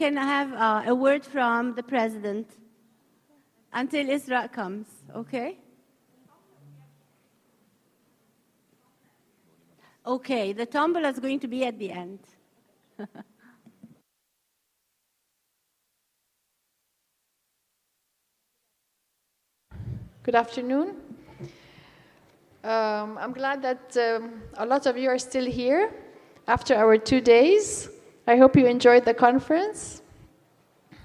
Can I have a word from the president until Isra comes, okay? Okay, the tombola is going to be at the end. Good afternoon. I'm glad that a lot of you are still here after our 2 days. I hope you enjoyed the conference.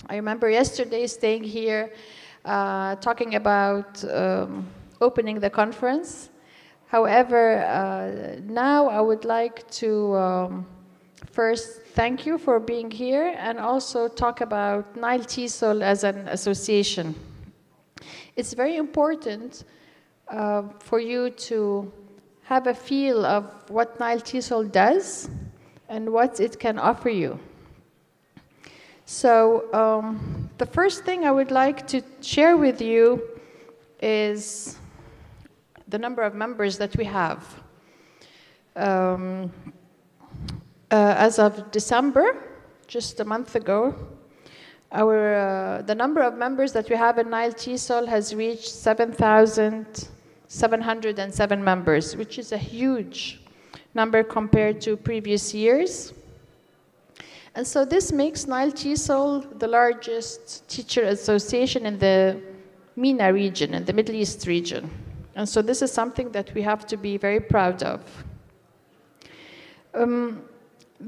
I remember yesterday staying here talking about opening the conference. However, now I would like to first thank you for being here and also talk about NileTESOL as an association. It's very important for you to have a feel of what NileTESOL does and what it can offer you. So the first thing I would like to share with you is the number of members that we have. As of December, just a month ago, the number of members that we have in NileTESOL has reached 7,707 members, which is a huge number compared to previous years. And so this makes NileTESOL the largest teacher association in the MENA region, in the Middle East region. And so this is something that we have to be very proud of. The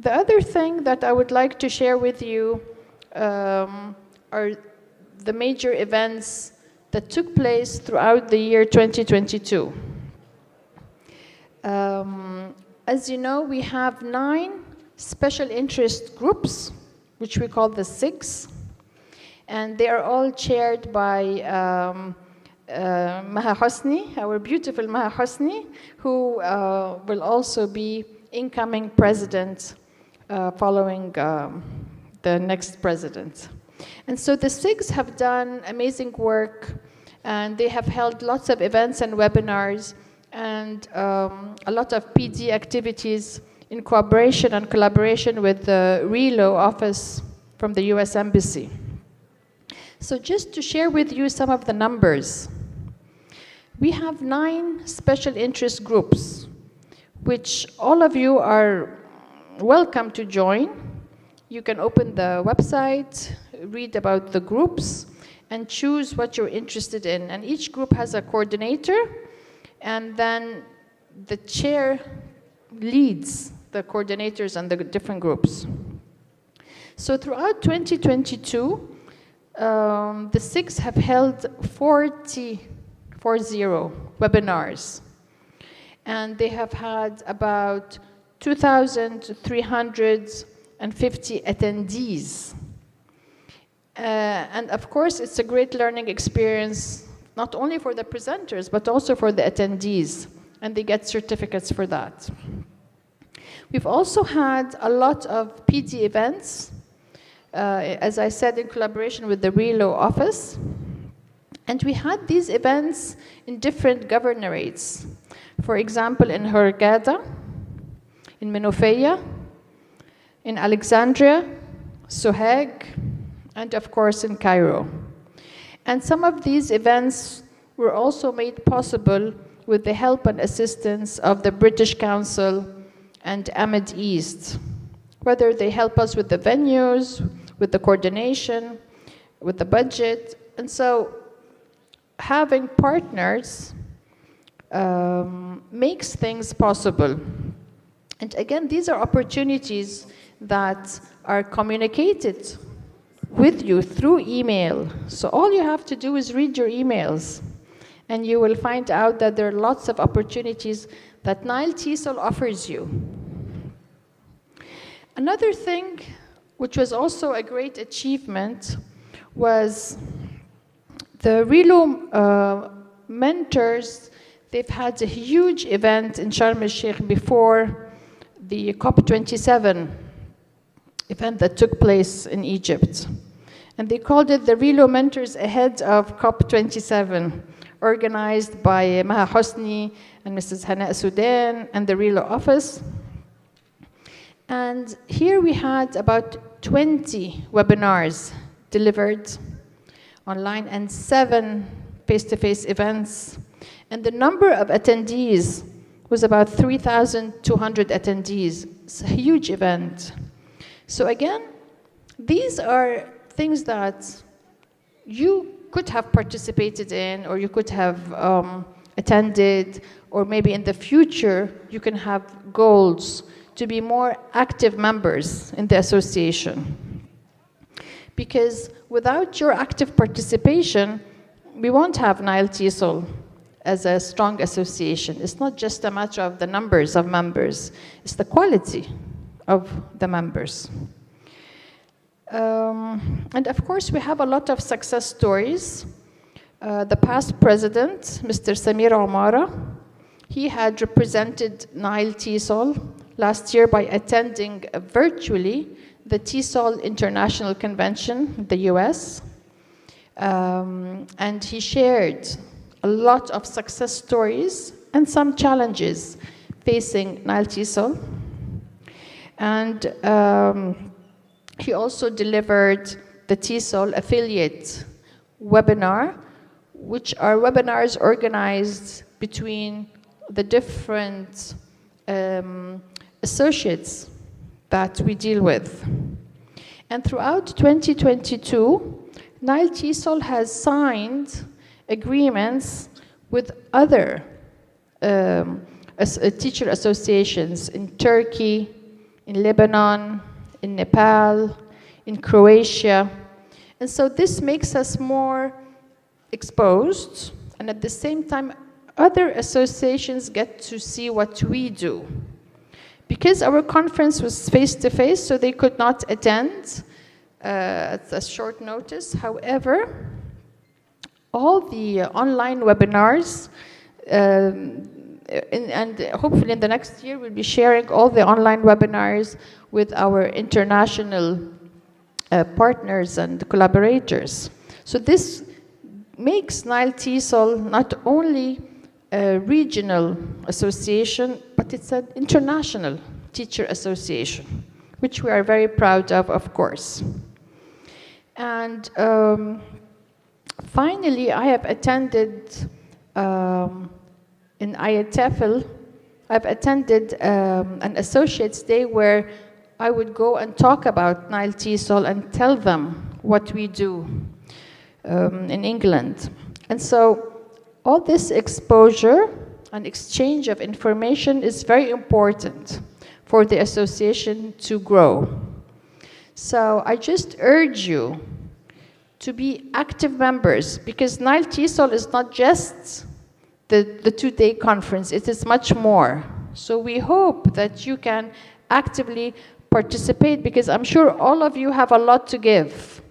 other thing that I would like to share with you are the major events that took place throughout the year 2022. As you know, we have 9 special interest groups, which we call the SIGs, and they are all chaired by Maha Hosni, our beautiful Maha Hosni, who will also be incoming president following the next president. And so the SIGs have done amazing work, and they have held lots of events and webinars and a lot of PD activities in cooperation and collaboration with the RELO office from the US Embassy. So just to share with you some of the numbers, we have 9 special interest groups, which all of you are welcome to join. You can open the website, read about the groups, and choose what you're interested in. And each group has a coordinator, and then the chair leads the coordinators and the different groups. So throughout 2022, the SIGs have held 40 webinars, and they have had about 2,350 attendees. And of course, it's a great learning experience, not only for the presenters, but also for the attendees, and they get certificates for that. We've also had a lot of PD events, as I said, in collaboration with the RELO office. And we had these events in different governorates. For example, in Hurghada, in Menofeya, in Alexandria, Sohag, and of course in Cairo. And some of these events were also made possible with the help and assistance of the British Council and Ahmed East, whether they help us with the venues, with the coordination, with the budget. And so having partners makes things possible. And again, these are opportunities that are communicated with you through email. So all you have to do is read your emails, and you will find out that there are lots of opportunities that NileTESOL offers you. Another thing, which was also a great achievement, was the RELO mentors. They've had a huge event in Sharm el-Sheikh before the COP27 event that took place in Egypt. And they called it the RELO Mentors Ahead of COP27, organized by Maha Hosni and Mrs. Hana Sudan and the RELO office. And here we had about 20 webinars delivered online and 7 face-to-face events. And the number of attendees was about 3,200 attendees. It's a huge event. So again, these are things that you could have participated in, or you could have attended, or maybe in the future you can have goals to be more active members in the association. Because without your active participation, we won't have NileTESOL as a strong association. It's not just a matter of the numbers of members, it's the quality of the members. And of course, we have a lot of success stories. The past president, Mr. Samir Omara, he had represented NileTESOL last year by attending virtually the TESOL International Convention in the US. And he shared a lot of success stories and some challenges facing NileTESOL. And he also delivered the TESOL affiliate webinar, which are webinars organized between the different associates that we deal with. And throughout 2022, NileTESOL has signed agreements with other teacher associations in Turkey, in Lebanon, in Nepal, in Croatia. And so this makes us more exposed, and at the same time, other associations get to see what we do. Because our conference was face-to-face, so they could not attend at a short notice. However, all the online webinars, and hopefully in the next year, we'll be sharing all the online webinars with our international partners and collaborators. So this makes NileTESOL not only a regional association, but it's an international teacher association, which we are very proud of course. And finally, I have attended in IATEFL, I've attended an Associates Day where I would go and talk about NileTESOL and tell them what we do in England. And so all this exposure and exchange of information is very important for the association to grow. So I just urge you to be active members, because NileTESOL is not just the two-day conference, it is much more. So we hope that you can actively participate, because I'm sure all of you have a lot to give.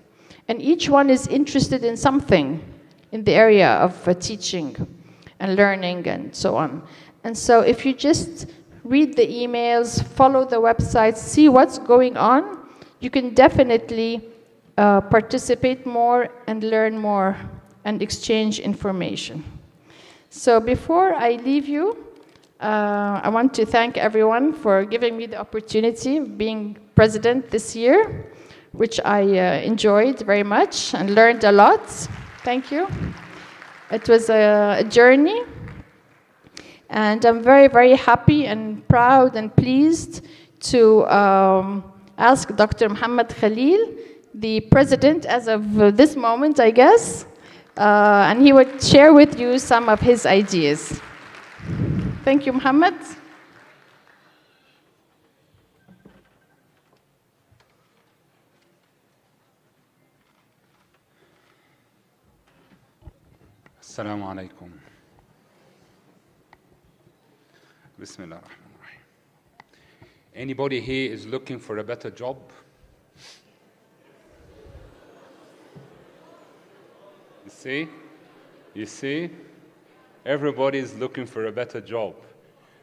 And each one is interested in something in the area of teaching and learning and so on. And so if you just read the emails, follow the websites, see what's going on, you can definitely participate more and learn more and exchange information. So before I leave you, I want to thank everyone for giving me the opportunity of being president this year, which I enjoyed very much and learned a lot. Thank you. It was a journey, and I'm very, very happy and proud and pleased to ask Dr. Muhammad Khalil, the president as of this moment, I guess, and he would share with you some of his ideas. Thank you, Muhammad. Assalamu alaikum. Bismillah ar-Rahman ar-Rahim. Anybody here is looking for a better job? You see? Everybody is looking for a better job.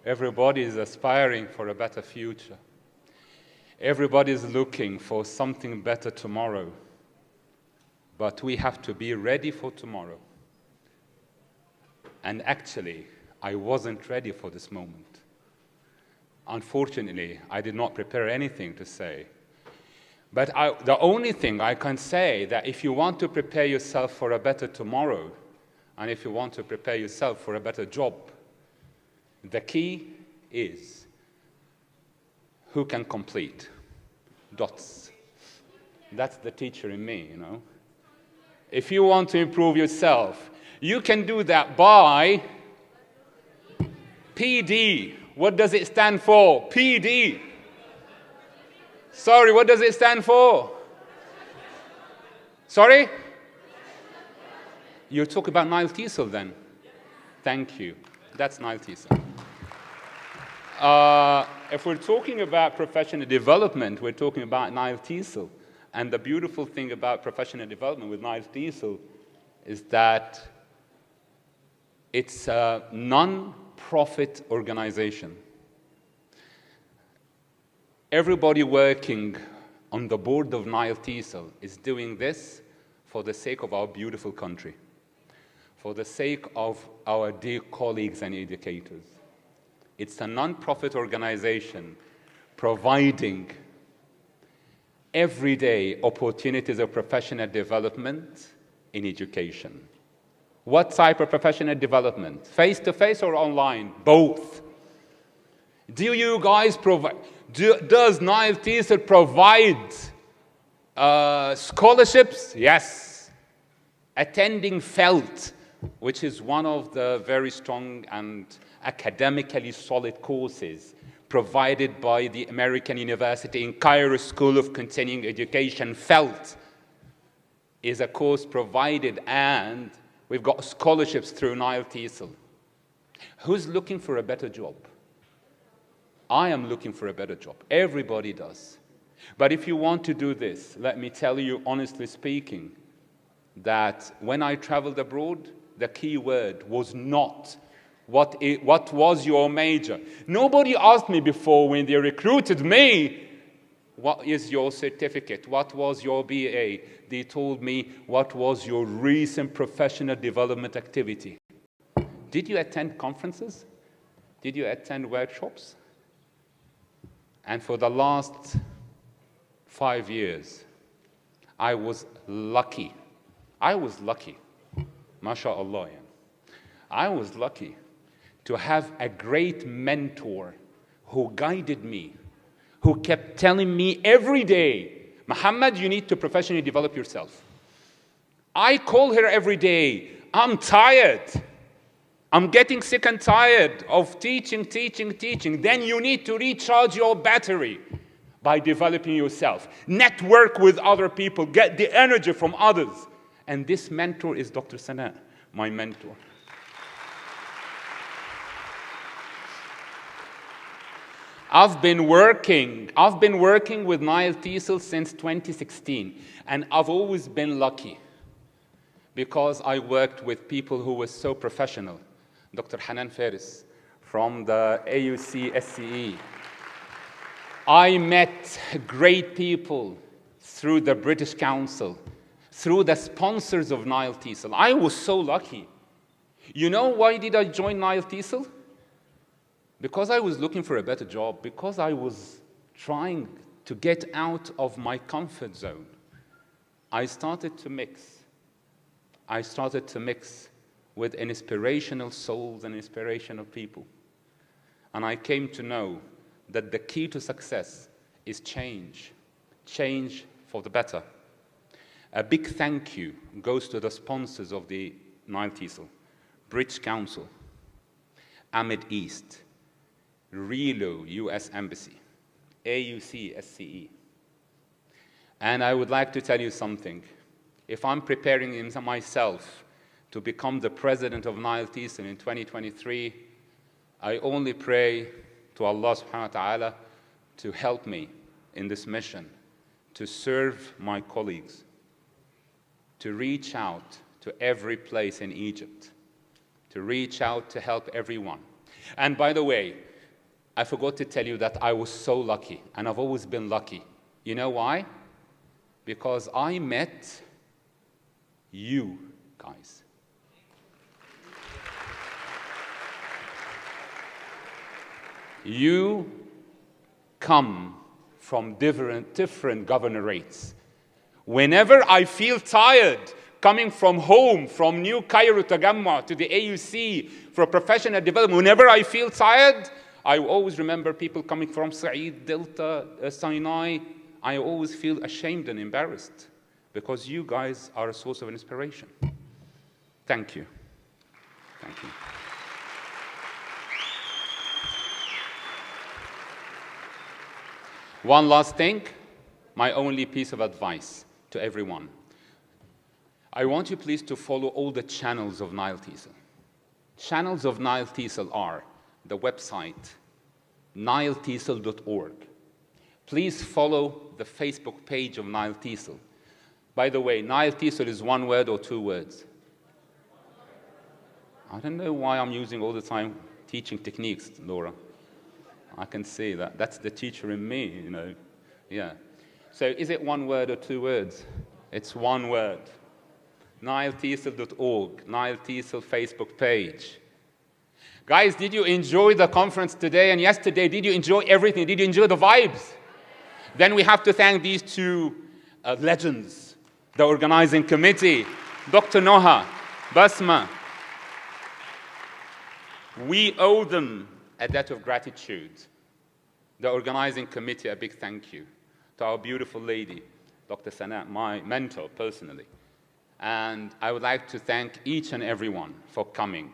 Everybody is aspiring for a better future. Everybody is looking for something better tomorrow. But we have to be ready for tomorrow. And actually, I wasn't ready for this moment. Unfortunately, I did not prepare anything to say. But the only thing I can say that if you want to prepare yourself for a better tomorrow, and if you want to prepare yourself for a better job, the key is who can complete dots. That's the teacher in me, you know. If you want to improve yourself, you can do that by PD. What does it stand for? PD. Sorry, what does it stand for? Sorry? You're talking about NileTESOL then? Thank you. That's NileTESOL. If we're talking about professional development, we're talking about NileTESOL. And the beautiful thing about professional development with NileTESOL is that it's a non-profit organization. Everybody working on the board of NileTESOL is doing this for the sake of our beautiful country, for the sake of our dear colleagues and educators. It's a non-profit organization providing everyday opportunities of professional development in education. What type of professional development? Face-to-face or online? Both. Do you guys provide, does NileTESOL provide scholarships? Yes. Attending FELT, which is one of the very strong and academically solid courses provided by the American University in Cairo School of Continuing Education. FELT is a course provided, and we've got scholarships through NileTESOL. Who's looking for a better job? I am looking for a better job. Everybody does. But if you want to do this, let me tell you, honestly speaking, that when I traveled abroad, the key word was not what was your major. Nobody asked me before when they recruited me, what is your certificate? What was your BA? They told me, what was your recent professional development activity? Did you attend conferences? Did you attend workshops? And for the last 5 years, I was lucky. MashaAllah. I was lucky to have a great mentor who guided me, who kept telling me every day, Muhammad, you need to professionally develop yourself. I call her every day, I'm tired. I'm getting sick and tired of teaching. Then you need to recharge your battery by developing yourself. Network with other people, get the energy from others. And this mentor is Dr. Sana, my mentor. I've been working with NileTESOL since 2016, and I've always been lucky because I worked with people who were so professional. Dr. Hanan Faris from the AUC SCE. I met great people through the British Council, through the sponsors of NileTESOL. I was so lucky. You know why did I join NileTESOL? Because I was looking for a better job, because I was trying to get out of my comfort zone. I started to mix with inspirational souls and inspirational people. And I came to know that the key to success is change for the better. A big thank you goes to the sponsors of the NileTESOL, British Council, Ahmed East, Relo, US Embassy, AUC SCE. And I would like to tell you something. If I'm preparing myself to become the president of NileTESOL in 2023, I only pray to Allah subhanahu wa ta'ala to help me in this mission, to serve my colleagues, to reach out to every place in Egypt, to reach out to help everyone. And by the way, I forgot to tell you that I was so lucky, and I've always been lucky. You know why? Because I met you guys. You come from different governorates. Whenever I feel tired coming from home, from New Cairo Tagamma to the AUC for professional development, whenever I feel tired, I always remember people coming from Said, Delta, Sinai. I always feel ashamed and embarrassed because you guys are a source of inspiration. Thank you. Thank you. One last thing, my only piece of advice to everyone. I want you please to follow all the channels of NileTESOL. Channels of NileTESOL are the website, NileTESOL.org. Please follow the Facebook page of NileTESOL. By the way, NileTESOL is one word or two words? I don't know why I'm using all the time teaching techniques, Laura. I can see that. That's the teacher in me, you know. Yeah. So is it one word or two words? It's one word. NileTESOL.org, NileTESOL Facebook page. Guys, did you enjoy the conference today and yesterday? Did you enjoy everything? Did you enjoy the vibes? Then we have to thank these two legends, the organizing committee, Dr. Noha, Basma. We owe them a debt of gratitude. The organizing committee, a big thank you. To our beautiful lady, Dr. Sana, my mentor personally. And I would like to thank each and everyone for coming.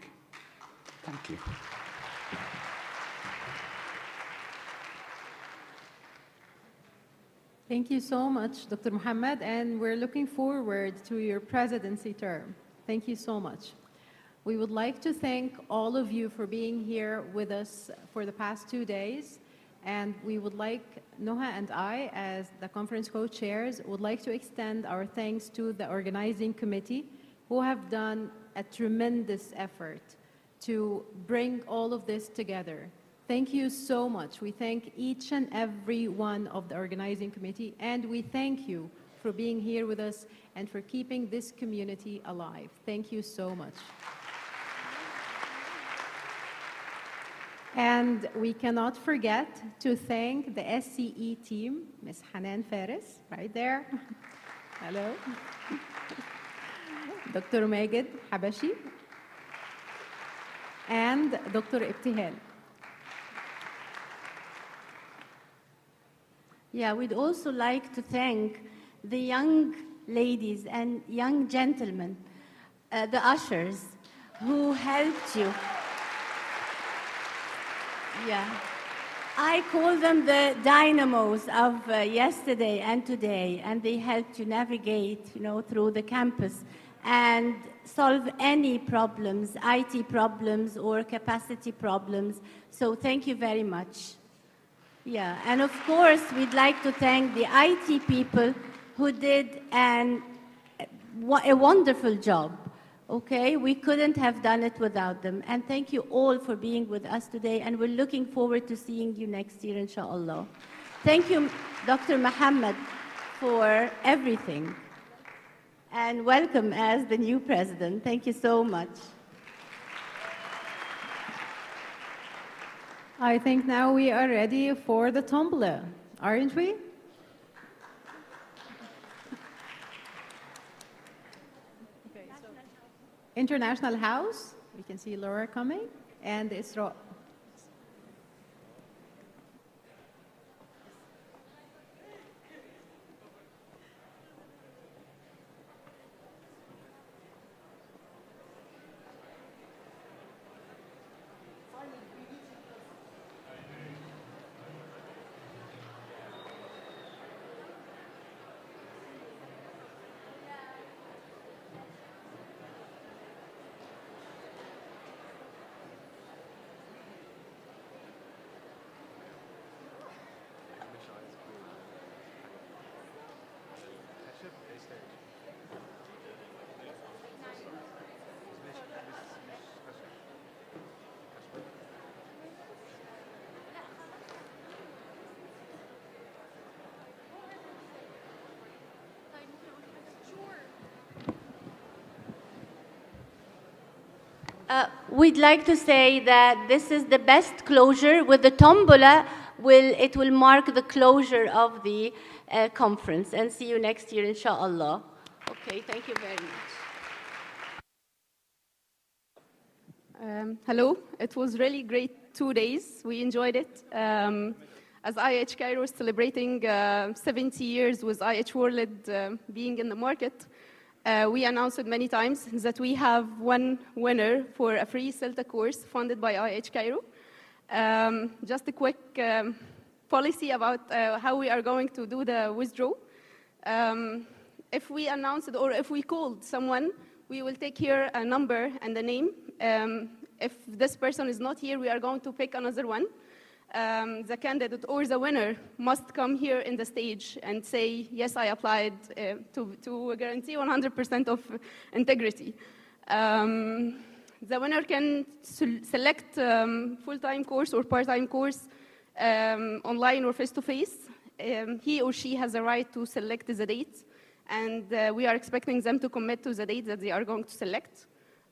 Thank you. Thank you so much, Dr. Muhammad, and we're looking forward to your presidency term. Thank you so much. We would like to thank all of you for being here with us for the past 2 days, and we would like, Noha and I, as the conference co-chairs, would like to extend our thanks to the organizing committee who have done a tremendous effort to bring all of this together. Thank you so much. We thank each and every one of the organizing committee, and we thank you for being here with us and for keeping this community alive. Thank you so much. And we cannot forget to thank the SCE team, Ms. Hanan Faris, right there. Hello. Dr. Maged Habashi, and Dr. Ibtihal. Yeah, we'd also like to thank the young ladies and young gentlemen, the ushers, who helped you. Yeah, I call them the dynamos of yesterday and today, and they helped you navigate, you know, through the campus and solve any problems, IT problems or capacity problems. So thank you very much. Yeah, and of course, we'd like to thank the IT people who did a wonderful job. Okay, we couldn't have done it without them. And thank you all for being with us today, and we're looking forward to seeing you next year, inshallah. Thank you, Dr. Muhammad, for everything. And welcome as the new president. Thank you so much. I think now we are ready for the tombola, aren't we? Okay, so International House, we can see Laura coming, and Isra. We'd like to say that this is the best closure with the tombola it will mark the closure of the conference. And see you next year, inshallah. Okay, thank you very much. Hello, it was really great 2 days. We enjoyed it. As IH Cairo is celebrating 70 years with IH World being in the market, we announced it many times that we have one winner for a free CELTA course funded by IH Cairo. Just a quick policy about how we are going to do the withdraw. If we announce it or if we called someone, we will take here a number and a name. If this person is not here, we are going to pick another one. The candidate or the winner must come here in the stage and say, yes, I applied, to guarantee 100% of integrity. The winner can select full-time course or part-time course, online or face-to-face. He or she has a right to select the date, and we are expecting them to commit to the date that they are going to select.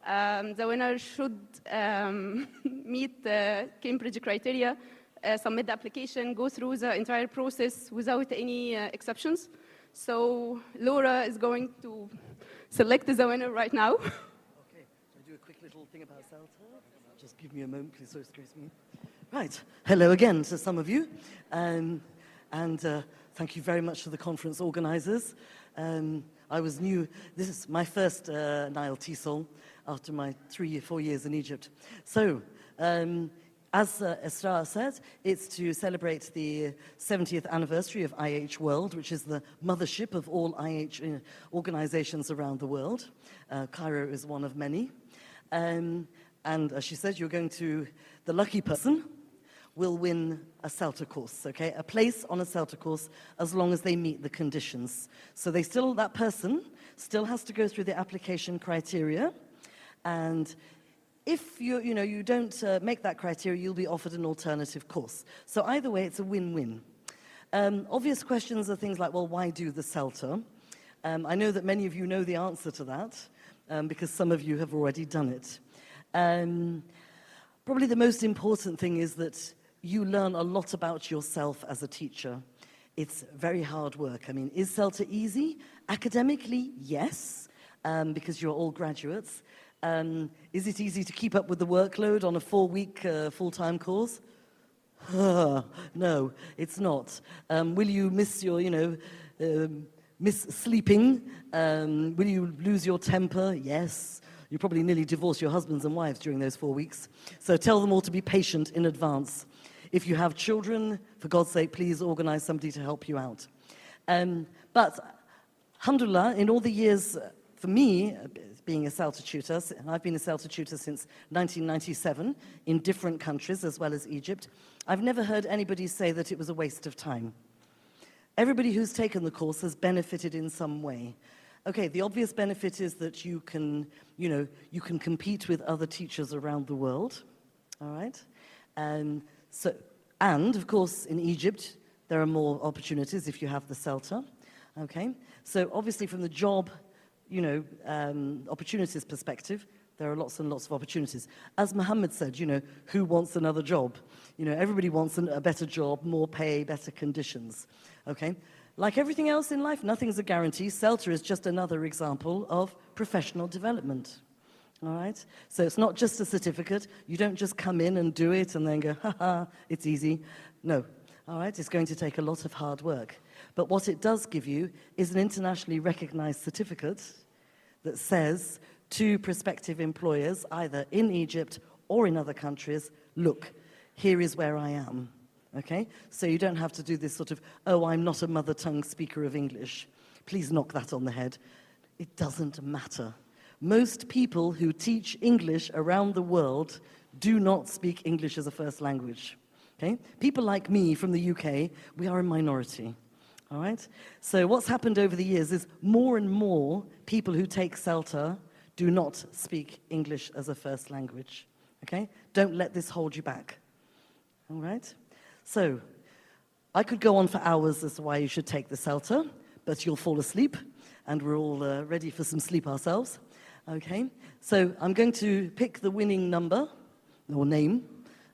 The winner should meet the Cambridge criteria, submit the application, go through the entire process without any exceptions. So Laura is going to select the winner right now. Okay, so I do a quick little thing about CELTA. Just give me a moment, please, so excuse me. Right, hello again to some of you. And thank you very much to the conference organizers. I was new, this is my first NileTESOL after my 3 or 4 years in Egypt. So, as Esra said, it's to celebrate the 70th anniversary of IH World, which is the mothership of all IH organizations around the world. Cairo is one of many. And as she said, you're going to, the lucky person will win a CELTA course, okay? A place on a CELTA course as long as they meet the conditions. So that person still has to go through the application criteria, and if you don't make that criteria, you'll be offered an alternative course. So either way, it's a win-win. Obvious questions are things like, well, why do the CELTA? I know that many of you know the answer to that, because some of you have already done it. Probably the most important thing is that you learn a lot about yourself as a teacher. It's very hard work. I mean, is CELTA easy? Academically, yes, because you're all graduates. Is it easy to keep up with the workload on a 4-week full-time course? No, it's not. Will you miss your, miss sleeping? Will you lose your temper? Yes. You probably nearly divorced your husbands and wives during those 4 weeks. So tell them all to be patient in advance. If you have children, for God's sake, please organize somebody to help you out. But, alhamdulillah, in all the years, for me, being a CELTA tutor, and I've been a CELTA tutor since 1997 in different countries as well as Egypt, I've never heard anybody say that it was a waste of time. Everybody who's taken the course has benefited in some way. Okay, the obvious benefit is that you can compete with other teachers around the world, all right? And of course, in Egypt, there are more opportunities if you have the CELTA, okay? So obviously from the job, opportunities perspective, there are lots and lots of opportunities. As Muhammad said, who wants another job? Everybody wants a better job, more pay, better conditions, okay? Like everything else in life, nothing's a guarantee. CELTA is just another example of professional development, all right? So it's not just a certificate. You don't just come in and do it and then go, ha, it's easy. No, all right? It's going to take a lot of hard work. But what it does give you is an internationally recognized certificate that says to prospective employers, either in Egypt or in other countries, look, here is where I am, okay? So you don't have to do this sort of, oh, I'm not a mother tongue speaker of English. Please knock that on the head. It doesn't matter. Most people who teach English around the world do not speak English as a first language, okay? People like me from the UK, we are a minority. All right? So what's happened over the years is more and more people who take CELTA do not speak English as a first language, okay? Don't let this hold you back, all right? So I could go on for hours as to why you should take the CELTA, but you'll fall asleep, and we're all ready for some sleep ourselves, okay? So I'm going to pick the winning number, or name,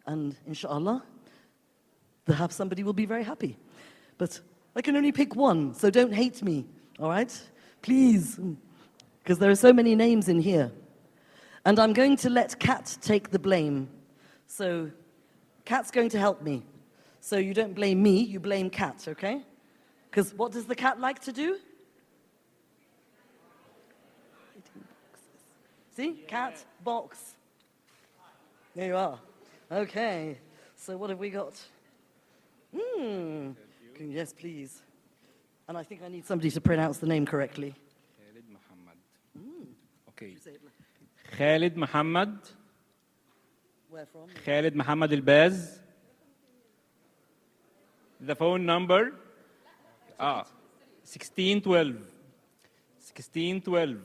and inshallah, perhaps somebody will be very happy. But I can only pick one, so don't hate me, all right? Please, because there are so many names in here. And I'm going to let Kat take the blame. So Kat's going to help me. So you don't blame me, you blame Kat, okay? Because what does the cat like to do? See? Cat, box. There you are. Okay. So what have we got? Yes, please. And I think I need somebody to pronounce the name correctly. Khalid Muhammad. Okay. Khalid Muhammad. Where from? Khalid Muhammad Al-Baz. The phone number? 1612. 1612.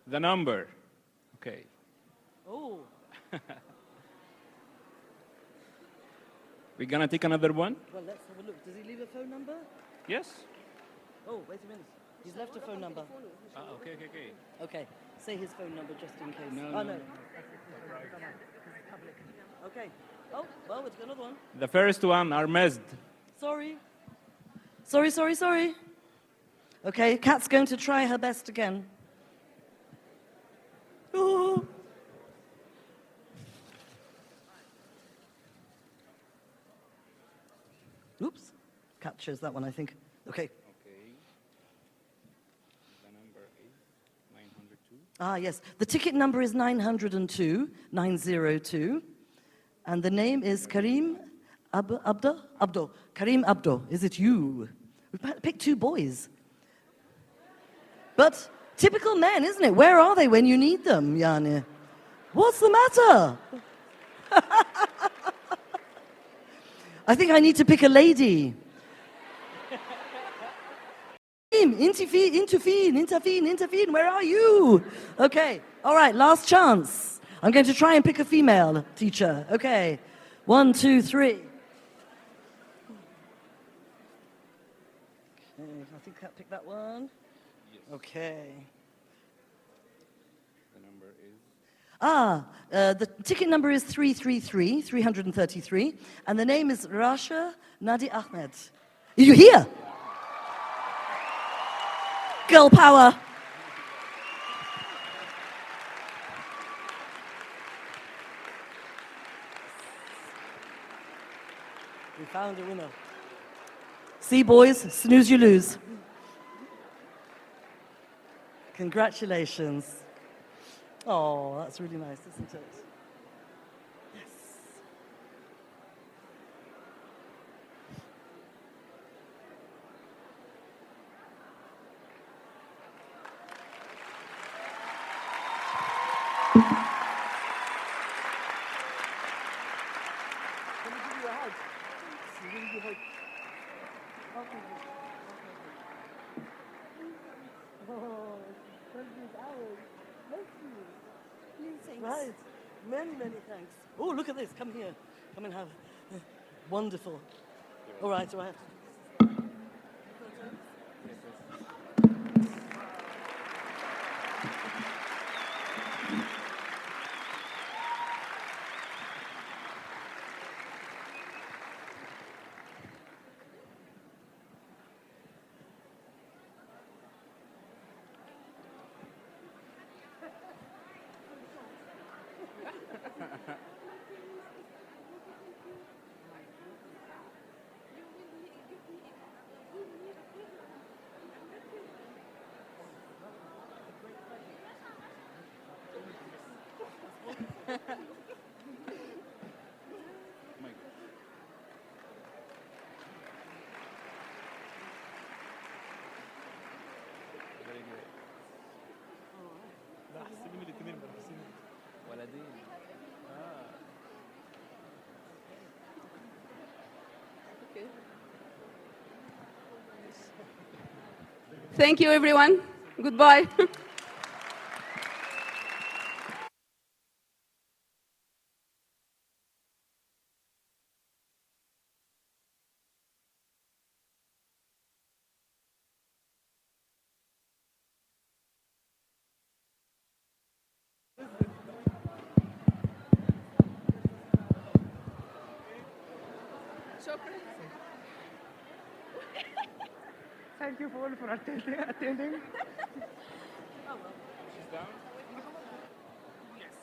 The number. Okay. Oh. We're gonna take another one? Well, let's have a look. Does he leave a phone number? Yes. Oh, wait a minute. He's left a phone number. Okay. Okay. Say his phone number just in case. No, Oh, no. no. Okay. Oh, well, it's another one. The first one are missed. Sorry. Sorry. Okay, Kat's going to try her best again. Oh. Oops. Kat chose that one, I think. Okay. Okay. The number is 902. Yes. The ticket number is 902, 902. And the name is Karim Abdo. Karim Abdo. Is it you? We picked two boys. But typical men, isn't it? Where are they when you need them, Yani? What's the matter? I think I need to pick a lady. Intervene. Where are you? Okay. All right, last chance. I'm going to try and pick a female teacher. Okay. 1, 2, 3. Okay, I think I picked that one. Yes. Okay. The number is The ticket number is 333, and the name is Rasha Nadi Ahmed. Are you here? Girl power. We found a winner. See, boys, snooze you lose. Congratulations. Oh, that's really nice, isn't it? Yes. Let me give you a hug. Let me give you a hug. Oh, precious hours. Bless you. Right. Many thanks. Oh, look at this. Come here. Come and have. Wonderful. All right, so I have to do this. Thank you, everyone. Goodbye. Thank you all for attending. She's down? Yes.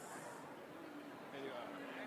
There you are, Mr.